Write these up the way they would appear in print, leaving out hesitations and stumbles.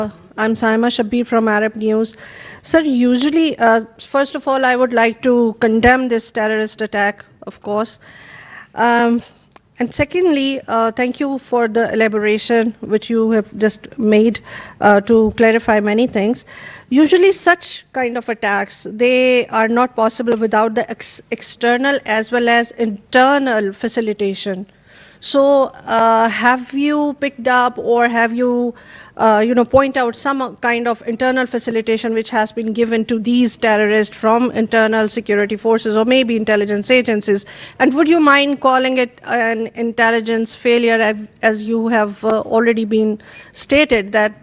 I'm Saima Shabir from Arab News. Sir, usually, first of all, I would like to condemn this terrorist attack, of course. Um, and secondly, thank you for the elaboration which you have just made to clarify many things. Usually, such kind of attacks, they are not possible without the external as well as internal facilitation. So, have you picked up or have you, point out some kind of internal facilitation which has been given to these terrorists from internal security forces or maybe intelligence agencies? And would you mind calling it an intelligence failure, as you have already been stated that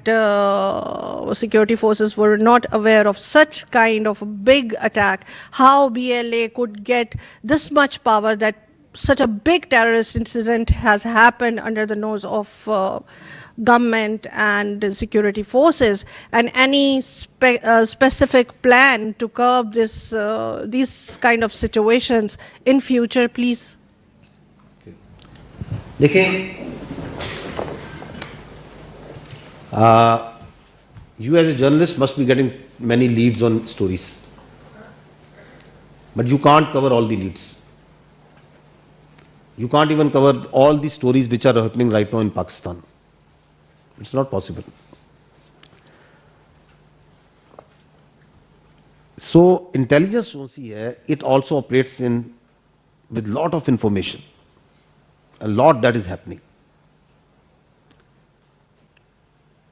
security forces were not aware of such kind of a big attack? How BLA could get this much power that such a big terrorist incident has happened under the nose of government and security forces, and any specific plan to curb these kind of situations in future, please? دیکھیں you as a journalist must be getting many leads on stories, but you can't cover all the leads. You can't even cover all the stories which are happening right now in Pakistan. It's not possible. So intelligence agency hai, it also operates with lot of information, a lot that is happening.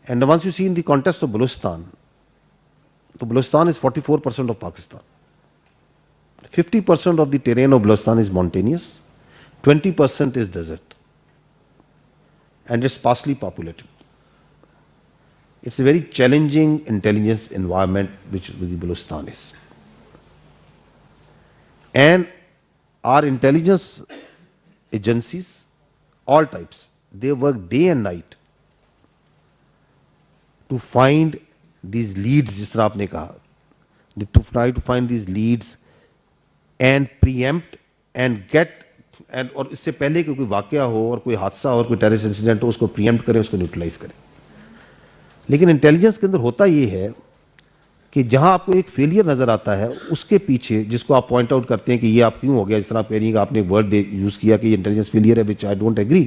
And once you see in the context of Balochistan, so Balochistan is 44% of Pakistan. 50% of the terrain of Balochistan is mountainous, 20% is desert, and it's sparsely populated. It's a very challenging intelligence environment which the Balochistan is. And our intelligence agencies, all types, they work day and night to find these leads, جس طرح آپ نے کہا, to try to find these leads and preempt and get, اور اس سے پہلے کہ کوئی واقعہ ہو اور کوئی حادثہ اور کوئی ٹیررسٹ انسیڈنٹ ہو اس کو پریمپٹ کریں, اس کو نیوٹرلائز کریں. لیکن انٹیلیجنس کے اندر ہوتا یہ ہے کہ جہاں آپ کو ایک فیلئر نظر آتا ہے اس کے پیچھے, جس کو آپ پوائنٹ آؤٹ کرتے ہیں کہ یہ آپ کیوں ہو گیا, جس طرح آپ کہہ رہی ہیں کہ آپ نے ایک ورڈ یوز کیا کہ یہ انٹیلیجنس فیلئر ہے, وچ آئی ڈونٹ ایگری,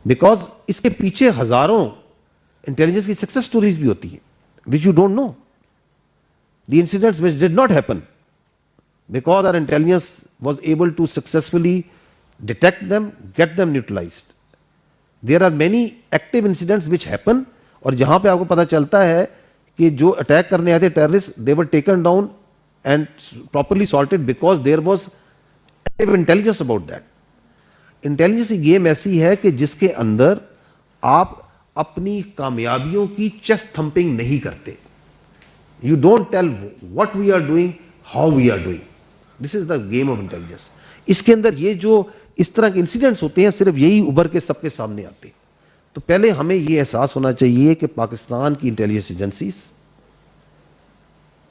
بیکاز اس کے پیچھے ہزاروں انٹیلیجنس کی سکسیس اسٹوریز بھی ہوتی ہیں which you don't know, the incidents which did not happen because our intelligence was able to successfully detect them, get them neutralized. There are many active incidents which happen, اور جہاں پہ آپ کو پتہ چلتا ہے کہ جو اٹیک کرنے آتے terrorists, they were taken down and properly sorted because there was active intelligence about that. Intelligence کی گیم ایسی ہے کہ جس کے اندر آپ اپنی کامیابیوں کی چیسٹ تھمپنگ نہیں کرتے. You don't tell what we are doing, how we are doing. This is the game of intelligence. اس کے اندر یہ جو اس طرح کے انسیڈنٹس ہوتے ہیں صرف یہی ابھر کے سب کے سامنے آتے ہیں. تو پہلے ہمیں یہ احساس ہونا چاہیے کہ پاکستان کی intelligence agencies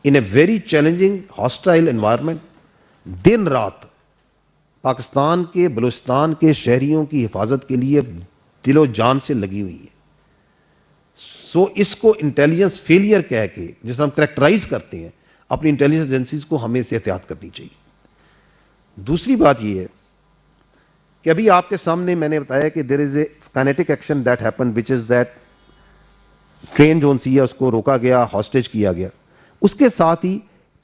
in a very challenging hostile environment دن رات پاکستان کے, بلوچستان کے شہریوں کی حفاظت کے لیے دل و جان سے لگی ہوئی ہیں. سو اس کو انٹیلیجنس فیلئر کہہ کے جس طرح ہم کریکٹرائز کرتے ہیں, اپنی انٹیلیجنس ایجنسیز کو ہمیں اس سے احتیاط کرنی چاہیے. دوسری بات یہ ہے کہ ابھی آپ کے سامنے میں نے بتایا کہ there is a kinetic action that happen which is that train جو سی ہے اس کو روکا گیا, ہاسٹیج کیا گیا. اس کے ساتھ ہی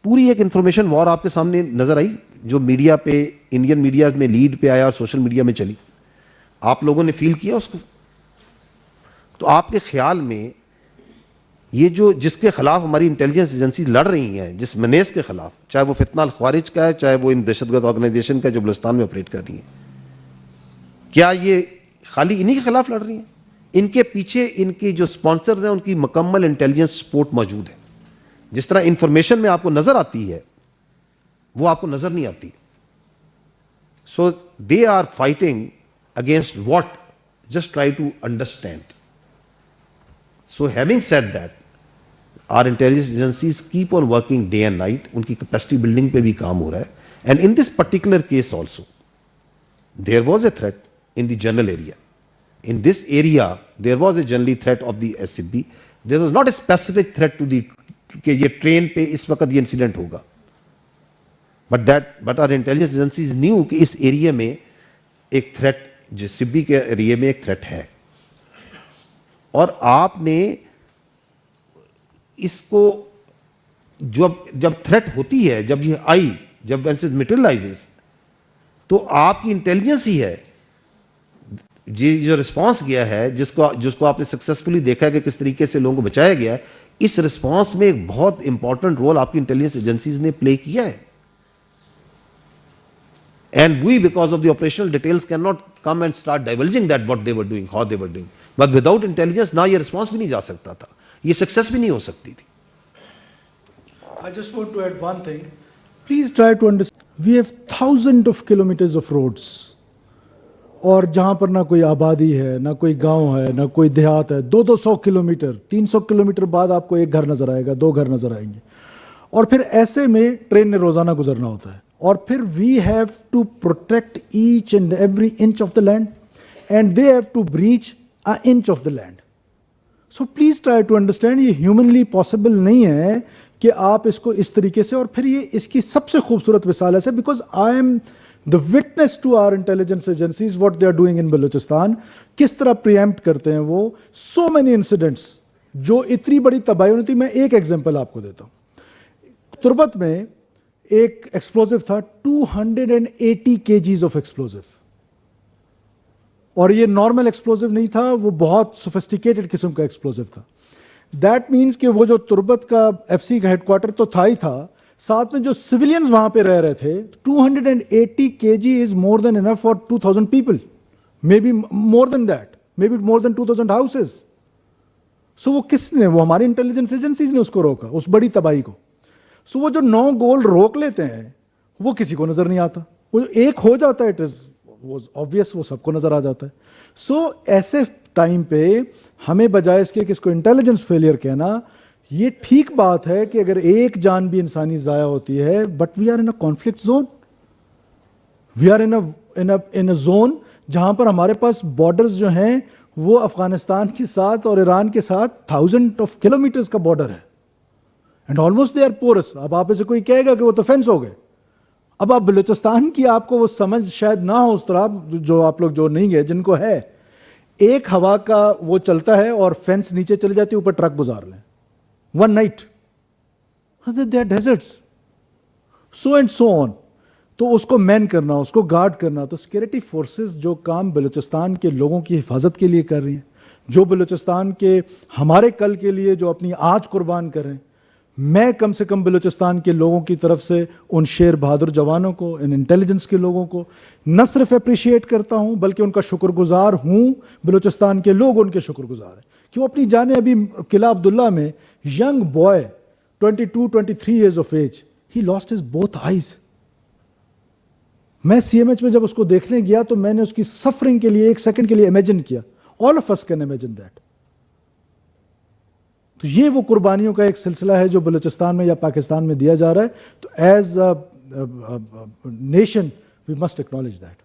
پوری ایک انفارمیشن وار آپ کے سامنے نظر آئی جو میڈیا پہ, انڈین میڈیا میں لیڈ پہ آیا اور سوشل میڈیا میں چلی. آپ لوگوں نے فیل کیا اس کو. تو آپ کے خیال میں یہ جو جس کے خلاف ہماری انٹیلیجنس ایجنسی لڑ رہی ہیں, جس منیز کے خلاف, چاہے وہ فتنہ الخوارج کا ہے, چاہے وہ ان دہشت گرد آرگنائزیشن کا جو بلوچستان میں آپریٹ کر رہی ہیں, کیا یہ خالی انہی کے خلاف لڑ رہی ہیں؟ ان کے پیچھے ان کی جو اسپانسرز ہیں ان کی مکمل انٹیلیجنس سپورٹ موجود ہے. جس طرح انفارمیشن میں آپ کو نظر آتی ہے وہ آپ کو نظر نہیں آتی. So they are fighting against what, just try to understand. So having said that, our intelligence agencies keep on working day and night, ان کی capacity building پہ بھی کام ہو رہا ہے. And in this particular case also, there was a threat in the general area. in this area there was a generally threat of the SCB. There was not a specific threat to the کہ یہ train پہ اس وقت یہ incident ہوگا. But our intelligence agencies knew کہ اس area میں ایک threat, جو سبی کے ایریا میں ایک تھریٹ ہے, اور آپ نے اس کو جب تھریٹ ہوتی ہے, جب یہ آئی, جب میٹرلائزز, تو آپ کی انٹیلیجنس ہی ہے یہ جو رسپانس گیا ہے, جس کو آپ نے سکسیسفلی دیکھا ہے کہ کس طریقے سے لوگوں کو بچایا گیا ہے. اس رسپانس میں ایک بہت امپورٹنٹ رول آپ کی انٹیلیجنس ایجنسیز نے پلے کیا ہے. And we, because of the operational details, cannot come and start divulging that what they were doing, how they were doing. But without intelligence, نہ یہ response بھی نہیں جا سکتا تھا, یہ success بھی نہیں ہو سکتی تھی. I just want to add one thing. Please try to understand. We have thousands of kilometers of roads. اور جہاں پر نہ کوئی آبادی ہے, نہ کوئی گاؤں ہے, نہ کوئی دیہات ہے, 200 کلومیٹر, 300 کلومیٹر بعد آپ کو ایک گھر نظر آئے گا, 2 گھر نظر آئیں گے. اور پھر ایسے میں ٹرین نے روزانہ گزرنا ہوتا ہے. اور پھر we have to protect each and every inch of the land, and they have to breach a inch of the land. So please try to understand, یہ ہیومنلی پاسبل نہیں ہے کہ آپ اس کو اس طریقے سے. اور پھر یہ اس کی سب سے خوبصورت مثال ہے, because I am the witness to our intelligence agencies what they are doing in Balochistan, کس طرح پریمپٹ کرتے ہیں وہ so many incidents جو اتنی بڑی تباہی ہوئی تھی. میں ایک ایگزامپل آپ کو دیتا ہوں. تربت میں ایک ایکسپلوزو تھا, 280 kgs آف ایکسپلوزو, اور یہ نارمل ایکسپلوزو نہیں تھا, وہ بہت سوفسٹیکیٹڈ قسم کا ایکسپلوزو تھا. دیٹ مینس کہ وہ جو تربت کا FC کا ہیڈ کوارٹر تو تھا ہی تھا, ساتھ میں جو سویلینز وہاں پہ رہ رہے تھے. 280 kg is more than enough for 2,000 people, maybe more than that, maybe more than 2,000 houses. So وہ کس نے, وہ ہماری انٹیلیجنس ایجنسیز نے اس کو روکا, اس بڑی تباہی کو. سو وہ جو 9 گول روک لیتے ہیں وہ کسی کو نظر نہیں آتا, وہ جو ایک ہو جاتا ہے اٹ از obvious, وہ سب کو نظر آ جاتا ہے. سو ایسے ٹائم پہ ہمیں بجائے اس کے کہ اس کو انٹیلیجنس فیلئر کہنا, یہ ٹھیک بات ہے کہ اگر ایک جان بھی انسانی ضائع ہوتی ہے, but we are in a conflict zone, we are in a zone جہاں پر ہمارے پاس بارڈرز جو ہیں وہ افغانستان کے ساتھ اور ایران کے ساتھ 1000 آف کلومیٹرز کا بارڈر ہے, and almost they are porous. اب آپ اسے کوئی کہے گا کہ وہ تو فینس ہو گئے. اب آپ بلوچستان کی آپ کو وہ سمجھ شاید نہ ہو اس طرح, جو آپ لوگ جو نہیں گئے, جن کو ہے, ایک ہوا کا وہ چلتا ہے اور فینس نیچے چلی جاتی ہے, اوپر ٹرک گزار لیں, one night. They are deserts. So and so on. تو اس کو مین کرنا, اس کو گارڈ کرنا. تو سیکورٹی فورسز جو کام بلوچستان کے لوگوں کی حفاظت کے لیے کر رہی ہیں, جو بلوچستان کے ہمارے کل کے لیے جو اپنی آج قربان کر رہے ہیں, میں کم سے کم بلوچستان کے لوگوں کی طرف سے ان شیر بہادر جوانوں کو, ان انٹیلیجنس کے لوگوں کو نہ صرف اپریشیٹ کرتا ہوں, بلکہ ان کا شکر گزار ہوں. بلوچستان کے لوگ ان کے شکر گزار ہیں کہ وہ اپنی جانیں. ابھی قلعہ عبداللہ میں young boy 22-23 years of age, he lost his both eyes. میں CMH میں جب اس کو دیکھنے گیا تو میں نے اس کی سفرنگ کے لیے ایک سیکنڈ کے لیے امیجن کیا. All of us can imagine that. تو یہ وہ قربانیوں کا ایک سلسلہ ہے جو بلوچستان میں یا پاکستان میں دیا جا رہا ہے. تو as a nation we must acknowledge that.